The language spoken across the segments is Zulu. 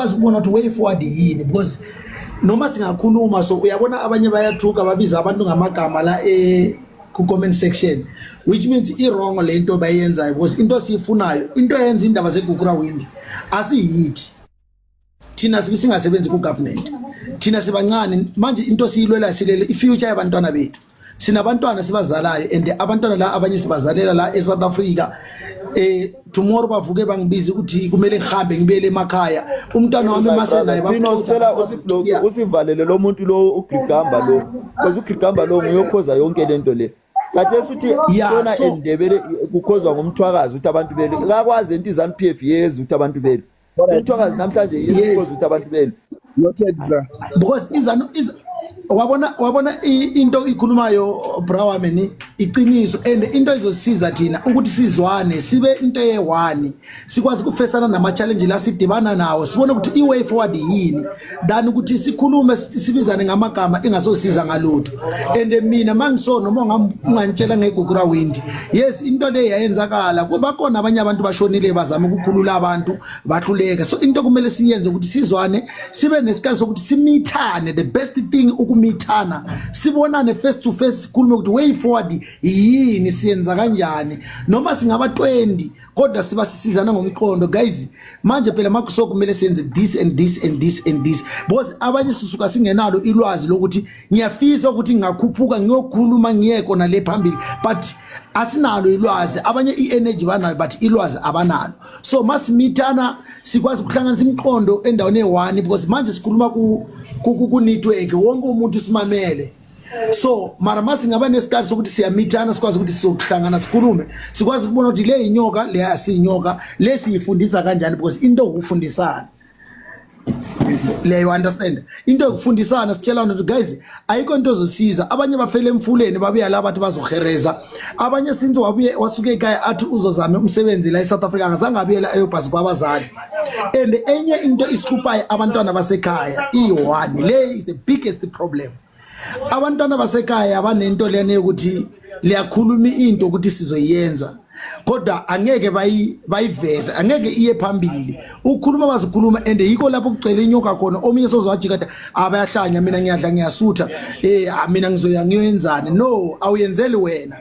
sikwazi ukubona ukuthi way forward yini, because noma singakhuluma so uyabona abanye bayathuka babiza abantu ngamagama la ku comment section, which means wrong lento bayenzayo, because into siyifunayo, into yenza indaba zeGugurawindi asiyithi thina singasebenzi ku government, thina sibancane manje, into siyilwela silele ifuture yabantwana bethu. Sinabantwana sibazalayo and abantwana la abanye sibazalela la eSouth Africa. Tomorrow bavuke bangibiza ukuthi kumele ngihambe ngibele emakhaya, umntwana wami masenaye bafuna usivalele lo muntu lo uGrigamba lo, because uGrigamba lo nguyokhoza yonke lento le. Kathi uthi yona endebele kukhozwa ngomthwakazi ukuthi abantu bele akwazi into iZANU-PF yezi ukuthi abantu bele umthwakazi namhlanje yezi ukuthi abantu bele noted bra, because iZANU wabona into ikhulumayo Brawameni iqiniso, and into izosiza thina ukuthi sizwane sibe into ye1, sikwazi ukufesana nama challenge la sidibana nawo, sibone ukuthi iway forward yini, than ukuthi sikhulume sibizane ngamagama engasosiza ngalutho. And mina mangisona noma ungantshela ngeGugurawindi, yes into le yayenzakala, bakhona abanye abantu bashonile bazama ukukhulula abantu bahluleka. So into kumele siyenze ukuthi sizwane, sibe nesikhathi sokuthi simithane, the best thing ukumithana, sibonane face to face, sikhulume ukuthi way forward yini, siyenza kanjani. Noma singaba 20 kodwa siba sisizana ngomqondo, guys manje phela makuso kumele siyenze this and this and this and this, because abanye sisuka singenalo ilwazi lokuthi ngiyafisa ukuthi ngakhuphuka ngiyokhuluma ngiyeko na le phambili, but asinalo ilwazi. Abanye i-energy banayo but ilwazi abanalo. So masimithana sikwazi ukuhlanganisa imqondo endaweni e1, because manje sikhuluma ku network wonke umuntu simamele. So mara masingaba nesikhathi sokuthi siyamithana, sikwazi ukuthi sizokuhlangana sikhulume, sikwazi ukubona ukuthi le inyoka le asiyinyoka, le siyifundisa kanjani, because into ukufundisana le, you understand, into ukufundisana sitshelana ukuthi guys ayikho into zosiza. Abanye bafele emfuleni babuya la bathi bazohereza, abanye since wabuye wasuke ekhaya athi uzozama umsebenzi la eSouth Africa ngazange abuyela eyobhasi kwabazali. And enye into isihluphayo abantwana basekhaya i1, le is the biggest problem. Abantwana basekhaya abanento lene ukuthi liyakhuluma into ukuthi sizoyenza, kodwa angeke bayiveze, angeke iye phambili. Ukukhuluma bazikhuluma, and yiko lapho kucela inyoka khona. Omunye sozwathi kade abayahlanya, mina ngiyadla ngiyasutha, mina ngizoya ngiyenzani. No, awuyenzeli wena,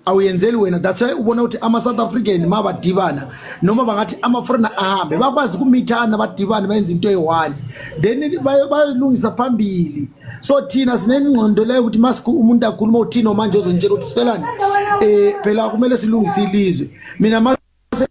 awuyenzeli wena. That's why ubona ukuthi ama South African mabadibana noma bangathi ama foreigner ahambe, bakwazi kumithana badibana benza into e1, then bayilungisa phambili. So thina sinengqondo leyo ukuthi masiku umuntu akhuluma uthina manje ozontshela ukuthi sifelani, phela kumele silungise ilizwe. Mina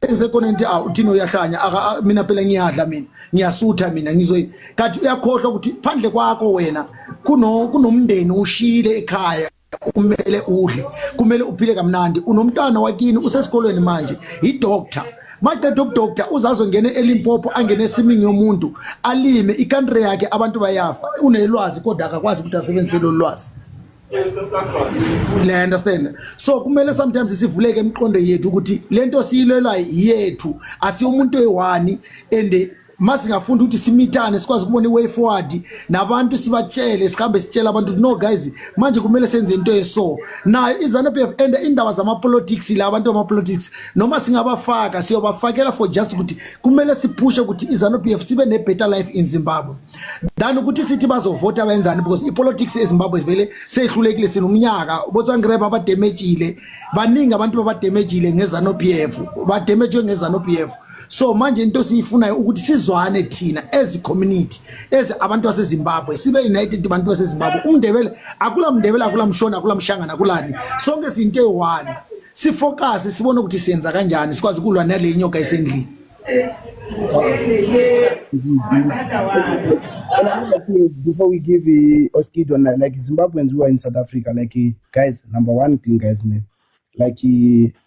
masekonenti uthina uyahlanya, mina phela ngiyadla, mina ngiyasutha, mina ngizoyi. Kanti uyakhohlwa ukuthi phandle kwakho wena kunomndeni ushile ekhaya, kumele udle, kumele uphile kamnandi, unomntwana wakini usesikolweni manje idoctor. Maqeda ubudoctor uzazongena eLimpopo, angene esimini yomuntu alime icountry yakhe, abantu bayafa, unelwazi kodwa akakwazi ukuthi asebenzise lo lwazi. Le understand? So kumele sometimes sivuleke emqondo yethu ukuthi lento siyilwela yethu, asiyo umuntu oyi1, and masingafunda ukuthi simithane sikwazi ukubona iway forward nabantu, sibatshele sihambe sitshela abantu no guys manje kumele senze into eso. Nayo iZANU-PF and indaba zama politics, la abantu ama politics noma singabafaka siyobafakela for just ukuthi kumele siphushe ukuthi iZANU-PF sibe ne better life in Zimbabwe, than ukuthi sithi bazovota benzani, because ipolitics eZimbabwe sivele sehlulekile. Sinomnyaka botswa ngireba abadamagile, baningi abantu abadamagile ngeZANU-PF, badamagwe ngeZANU-PF. So manje into siyifunayo ukuthi sizwane thina as community, as abantu baseZimbabwe, sibe united abantu baseZimbabwe. Umndebele akula mndebele, akula mshona, akula mshangana, akulani, sonke sinto eyi1, sifocus sibone ukuthi siyenza kanjani, sikwazi kulwa nale inyoka esendlini. Before we give Oskido, like Zimbabweans who are in South Africa, like guys, number one thing, guys, like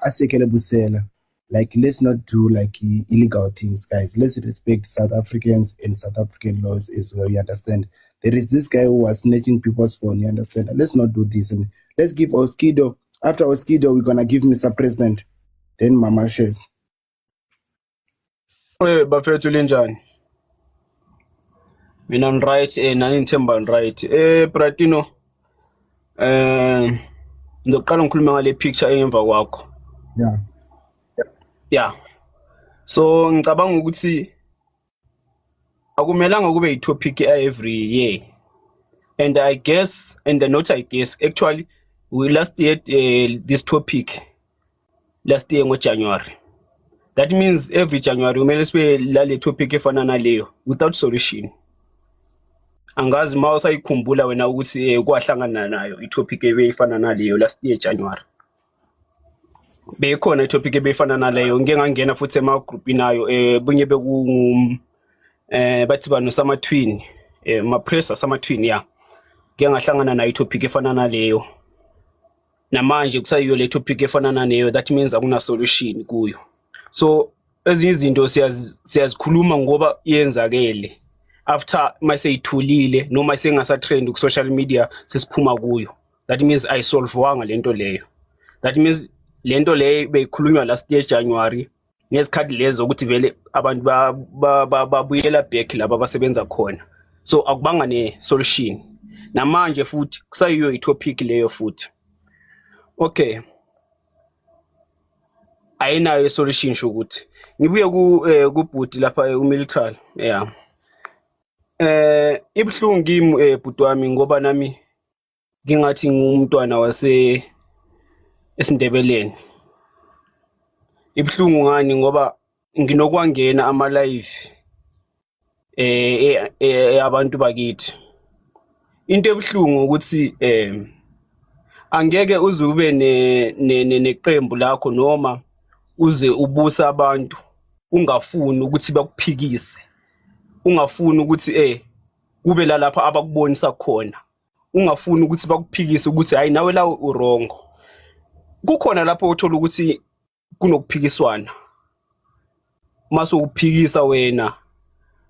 Asekele Busela, like let's not do like illegal things, guys. Let's respect South Africans and South African laws as well. You understand? There is this guy who was snatching people's phone. You understand? Let's not do this, and let's give Oskido. After Oskido, we're gonna give Mr. President, then Mama Shares. Bafethu linjani? Mina right nani Nthemba right. Pratino ngizoqala ngikhuluma ngale picture emva kwakho. Yeah. Yeah. So ngicabanga ukuthi akumelanga kube i-topic every year. And I guess, and not I guess, actually, we last year this topic last year January. That means every January kumele sibe lale topic efana naleyo without solution. Angazi ma usayikhumbula wena ukuthi kwahlangana nayo i-topic ebeyifana naleyo last year January. Bekhona i-topic ebeyifana naleyo ngeke ngangena futhi ema group nayo bunye beku bathi bano sama twin ma pressure sama twin ya. Ngeke ngahlangana nayo i-topic efana naleyo. Namanje kusayiyo le topic efana nayo, that means akuna solution kuyo. So ezinye izinto siyazikhuluma ngoba yenzakele after maseyithulile noma sengasa trend ku social media sesiphuma kuyo. That means ayisolvewanga lento leyo. That means lento leyo beyikhulunywa last year January ngesikhathi lezo ukuthi vele abantu babuyela back laba abasebenza khona. So akubanga ne solution. Namanje futhi kusayiyo i-topic leyo futhi. Okay. Ayinayo solution shokuthi. Ngibuye ku bhuti lapha umilitary. Yeah. Ibhlungu kimi bhuti wami ngoba nami ngingathi ngumntwana wase esindebeleni. Ibhlungu ngani ngoba nginokwangena ama live abantu bakithi. Into ebhlungu ukuthi angeke uze ube neqembu lakho noma uze ubusa abantu ungafuni ukuthi bakuphikise, ungafuni ukuthi kube lapha abakubonisa khona, ungafuni ukuthi bakuphikise ukuthi hayi nawe la urongo. Kukhona lapho uthola ukuthi kunokuphikiswana, mase uphikisa wena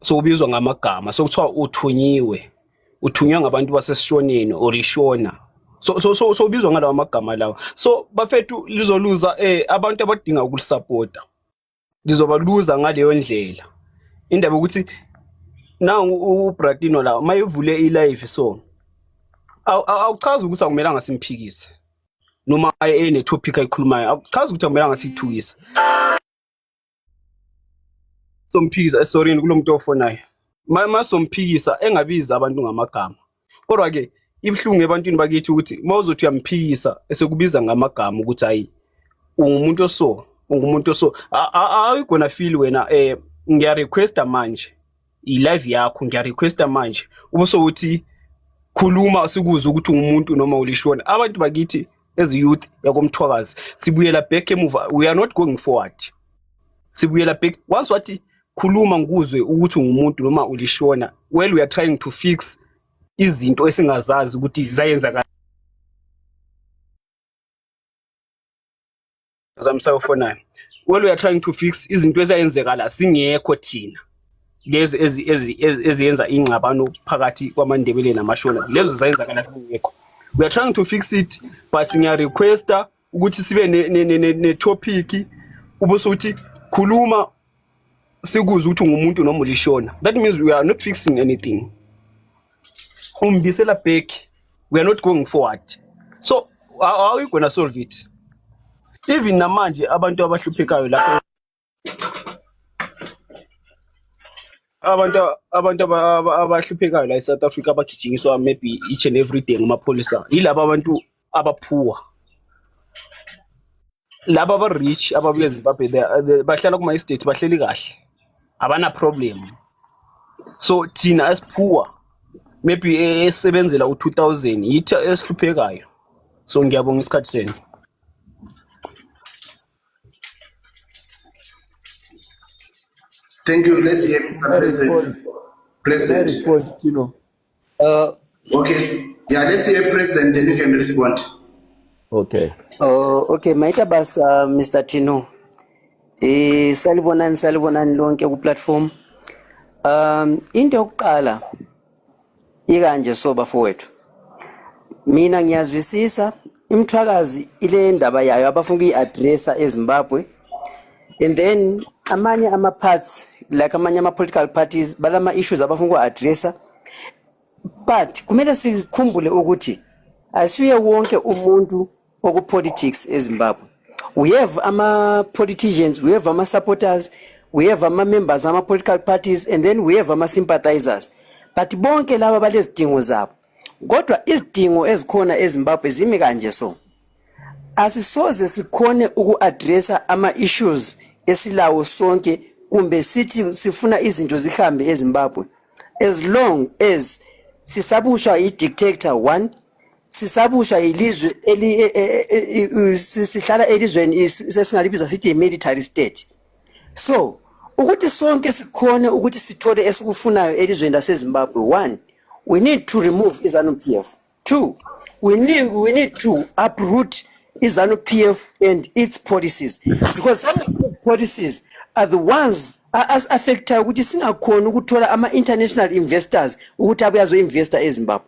so ubizwa ngamagama sokuthiwa uthunywa ngabantu basesishoneni orishona. So ubizwa ngalawa magama lawo. So bafethu lizoluza abantu abadinga ukulisupporta lizoba luza ngaleyo ndlela. Indaba ukuthi na uBratino la mayivule i-live so awuchazi ukuthi akumelanga simphikise noma ene topic ayikhulumayo, awuchazi ukuthi akumelanga sithukise. Somphikisa sorry kulomuntu ofonayo masomphikisa engabiza abantu ngamagama. Kodwa ke ibhlungu ebantwini bakithi ukuthi mawuzothi uyamphikisa esekubiza ngamagama ukuthi hayi ungumuntu so are gonna feel wena ngiya requesta manje i-live yakho ngiya requesta manje ubuso uthi khuluma sikuze ukuthi ungumuntu noma ulishona. Abantu bakithi as youth yakomthwakazi sibuyela back emuva, we are not going forward. Sibuyela back once wathi khuluma ngikuzwe ukuthi ungumuntu noma ulishona. Well, we are trying to fix izinto esingazazi ukuthi zayenza zamsayofona. Well, we are trying to fix izinto ezayenzekala singekho thina lezi eziyenza ingxabano phakathi kwamandebele namashona, lezo zayenzakala singekho. We are trying to fix it, but ngiya requesta ukuthi sibe ne topic ubusuthi khuluma sikuze ukuthi ungumuntu noma ulishona. That means we are not fixing anything. Umbisela back, we are not going forward. So how are we going to solve it? Even namanje abantu abahluphekayo lapho, abantu abahluphekayo la eSouth Africa abagijingiswa maybe each and every day ngamapolisa yilabo abantu abaphuwa, laba aba-rich ababuye eZimbabwe bahlala kuma-estate bahleli kahle abana problem. So thina esiphuwa maybe esebenzela u-2000 yithi esihluphekayo. So ngiyabonga isikhathi senu. Thank you. Let's hear Mr. President. President. Respond, Tino. Okay. Yeah, let's hear President, then you can respond. Okay. Okay, maita bas Mr. Tino. Salibonani lonke ku platform. Into yokuqala ikanje soba fowethu. Mina ngiyazwisisa imthwakazi ile ndaba yayo abafuna ukuyi-addressa eZimbabwe. And then amanye ama-parts like amanye ama-political parties balama issues abafuna uku-addressa. But kumele sikhumbule ukuthi asiye wonke umuntu oku-politics eZimbabwe. We have ama-politicians, we have ama-supporters, we have ama-members ama-political parties, and then we have ama-sympathizers. But bonke laba balezidingo zabo. Kodwa izidingo ezikhona eZimbabwe zimi kanje so. Asisoze sikhone uku-addressa ama-issues esilawo sonke kumbe sithi sifuna izinto zihambe eZimbabwe as long as sisabushwa i-dictator one, sisabushwa ilizwe sihlala elizweni sesingalibiza sithi i-military state. So ukuthi sonke sikhone ukuthi sithole esikufunayo elizweni laseZimbabwe, one, we need to remove iZANU-PF. Two, we need to uproot iZANU-PF and its policies, because some of those policies are the ones as affecta ukuthi singakhona ukuthola ama-international investors ukuthi abuye azo-investa eZimbabwe.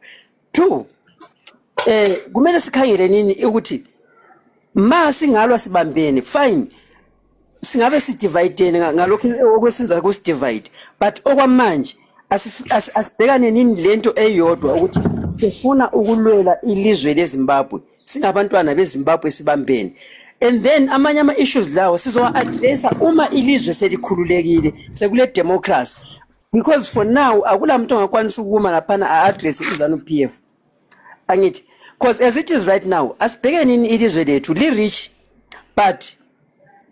Two, kumele sikhangele nini ukuthi ma singalwa sibambene fine, singabe sidivide ngalokho okwesenza kusidivide, but okwamanje asibhekane nini lento eyodwa ukuthi sifuna ukulwela ilizwe leZimbabwe, singabantwana beZimbabwe sibambene. And then amanye ama-issues lawo sizowa-addressa uma ilizwe selikhululekile sekule democracy, because for now akula muntu ongakwanisa ukuma laphana a-address iZANU-PF angithi, because as it is right now asibheke nini ilizwe lethu li-rich but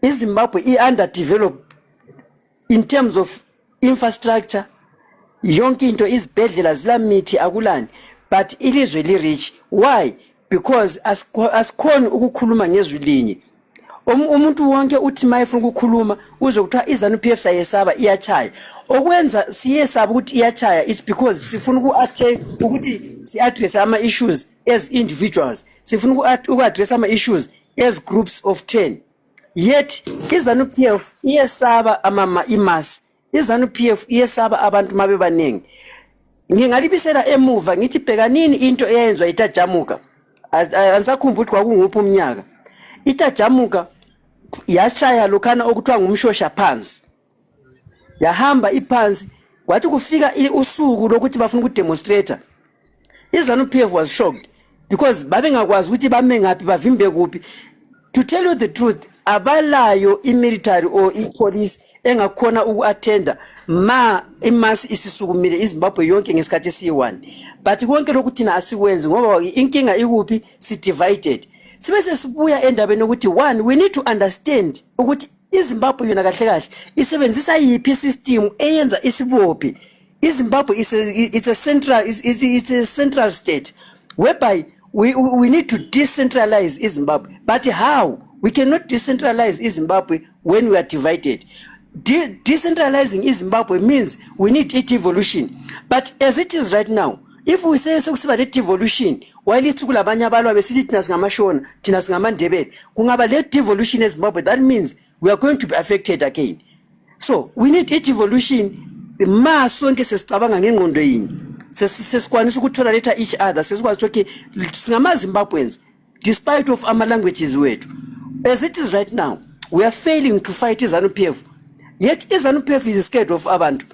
iZimbabwe i-underdeveloped in terms of infrastructure, yonke into izibhedlela zilamithi akulani, but ilizwe li-rich. Why? Because asikhona ukukhuluma ngezwi linye. Umuntu wonke uthi mayefuna ukukhuluma uzwe kuthiwa iZANU-PF sayesaba iyachaya. Okwenza siyesaba ukuthi iyachaya is because sifuna ukuthi si-address ama-issues as individuals, sifuna uku-address ama-issues as groups of 10. Yet iZANU-PF iyesaba imasi, iZANU-PF iyesaba abantu mabe baningi. Ngingalibisela emuva ngithi bhekanini into eyenzwa itajamuka. Angisakhumbula ukuthi kwakunguphi umnyaka. Itajamuka yashaya lokhana okuthiwa ngumshosha phansi, yahamba iphansi, kwathi kufika usuku lokuthi bafuna ukudemonstrate. iZANU-PF was shocked because babengakwazi ukuthi bame ngaphi bavimbe kuphi. To tell you the truth, abalayo i-military or i-police engakhona uku-attenda ma imasi isisukumile iZimbabwe yonke ngesikhathi esiyi-1. But konke lokhu thina asikwenzi ngoba inkinga ikuphi, si-divided. Sibe sesibuya endabeni ukuthi one, we need to understand ukuthi iZimbabwe yona kahle kahle isebenzisa yiphi system eyenza isibophi. iZimbabwe it's a central state whereby we need to decentralize iZimbabwe. But how? We cannot decentralize iZimbabwe when we are divided. Decentralizing iZimbabwe means we need a devolution. But as it is right now, if we say sokusiba le devolution, while it's kulabanye abalwa besithi thina singamashona, thina singamandebele, kungaba le devolution eZimbabwe, that means we are going to be affected again. So we need a devolution. Ma sonke sesicabanga ngengqondo yini, sesikwanisa ukuthola letha each other, sesikwazi ukuthi singamaZimbabweans despite of ama languages wethu. As it is right now, we are failing to fight iZANU-PF. Yet iZANU-PF is scared of abantu.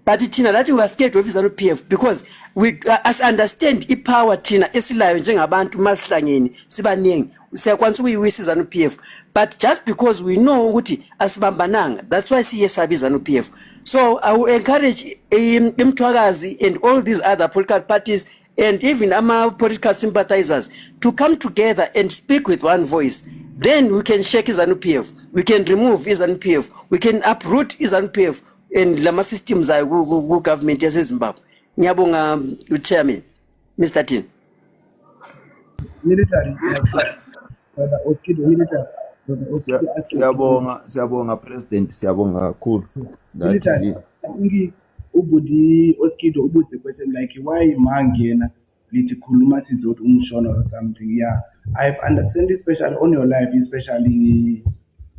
But thina lathi we are scared of iZANU-PF because we understand ipower thina esilayo njengabantu masihlangene sibaningi siyakwanisa ukuyiwisa iZANU-PF. But just because we know ukuthi asibambananga, that's why siyesaba iZANU-PF. So I will encourage Mthwakazi and all these other political parties and even our political sympathizers to come together and speak with one voice. Then we can shake iZANU-PF, we can remove iZANU-PF, we can uproot iZANU-PF and lama systems are government ya Zimbabwe. Ngiyabonga chairman Mr. Tin. Military, brother Oskido, military. Siyabonga president, siyabonga kakhulu. Military, ubudi Oskido ubuze question like why mangena lithi khuluma sizothi umshono or something. Yeah, I've understand, especially on your life, especially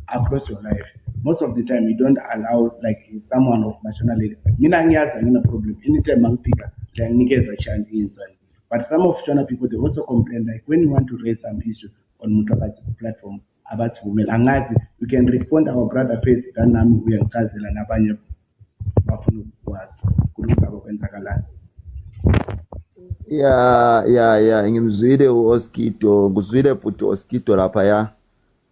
across your life. Most of the time you don't allow like someone of nationality. Mina ngiyazi ngina problem. Anytime ngifika ngiyanikeza chance inside. But some of China people, they also complain like when you want to raise some issue on Mthwakazi platform about women, angazi we can respond our brother face kanami uyangikazela nabanye bafuna ukwazi kulungisa okwenzakalana. Ngimzwile uOskido, nguzwile futhi uOskido lapha ya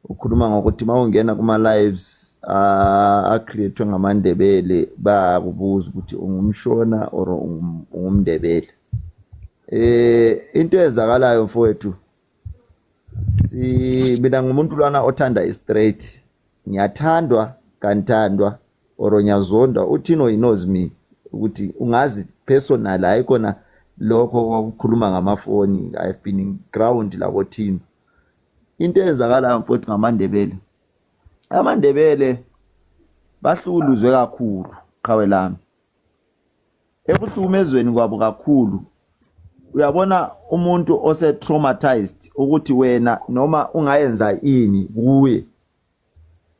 ukhuluma ngokuthi mawungena kuma lives acreate ngamandebele bakubuza ukuthi ungumshona or ungumndebele. Into ezakalayo mfowethu, mina ngumuntu lwana othanda istraight, ngiyathandwa kantandwa or ngiyazondwa. uThino he knows me ukuthi ungazi personal, ayikona lokho ukukhuluma ngamafoni. I've been in ground la koThino. Into ezakalayo mfowethu ngamandebele, amandebele bahlukuluzwe kakhulu qhawe lami ekuhlukumezweni kwabo kakhulu. Uyabona umuntu ose traumatized ukuthi wena noma ungayenza ini kuye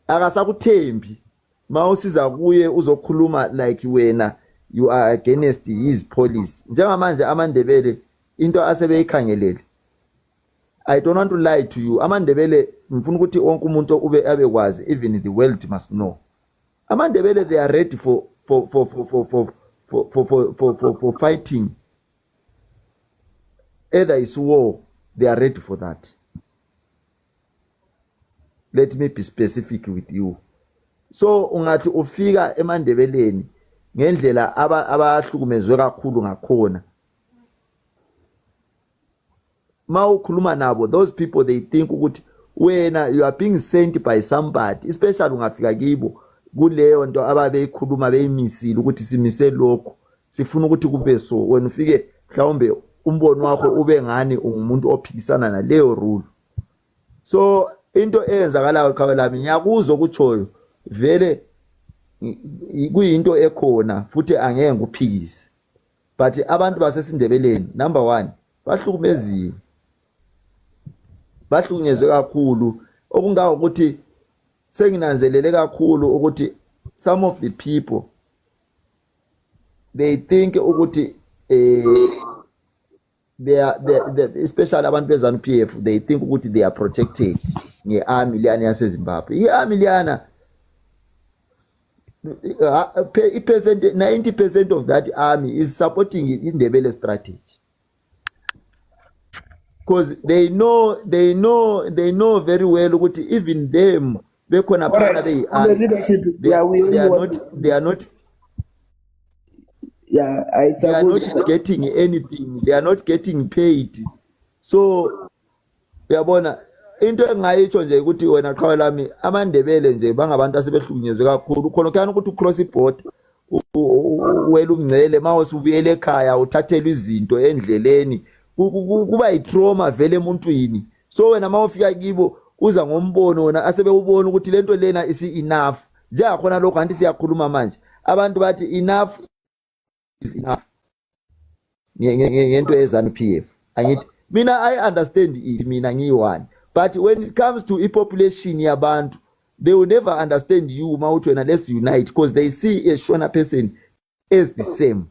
akasakuthembi. Mawusiza kuye uzokhuluma like wena you are against his police. Njengamanje amandebele into asebeyikhangelele, I don't want to lie to you, amandebele ngifuna ukuthi wonke umuntu ube abekwazi, even the world must know. Amandebele they are ready for fighting. Either it's war, they are ready for that. Let me be specific with you. So ungathi ufika emandebeleni ngendlela abahlukumezwe kakhulu ngakhona, ma ukhuluma nabo, those people they think ukuthi wena you are being sent by somebody, especially ungafika kibo kuleyo nto ababeyikhuluma beyimisile ukuthi simise lokho sifuna ukuthi kube so. Wena ufike mhlawumbe umbono wakho ube ngani ungumuntu ophikisana naleyo rule. So into eyenzakalayo qhawe lami ngiyakuzwa ukutshoyo, vele kuyinto ekhona futhi angeke ngiphikise. But abantu basesindebeleni number 1 bahlukumeziwe, bahlukunyezwe kakhulu, okungawo ukuthi senginanzelele kakhulu ukuthi some of the people they think ukuthi they are especially abantu bezanu PF, they think ukuthi they are protected nge-army liyana yaseZimbabwe. I-army liyana i-percent 90% of that army is supporting indebele strategy, because they know very well ukuthi even them bekhona phana they are not getting anything, they are not getting paid. So uyabona into engayitsho nje ukuthi wena qhawe lami amandebele nje bangabantu asebehlukunyezwe kakhulu khona kuyani ukuthi ucross ibhoda wela umngcele mawuse ubuyele ekhaya uthathelwe izinto endleleni kuba itrauma vele emuntwini. So wena mawufika kibo uza ngombono wona asebewubona ukuthi lento lena isi enough. Njengakhona lokho anti siyakhuluma manje abantu bathi enough is enough ngento ezanu PF. Angithi mina I understand it, mina ngiyi-one, but when it comes to population yabantu, they will never understand you mawuthi wena let's unite, because they see a Shona person as the same.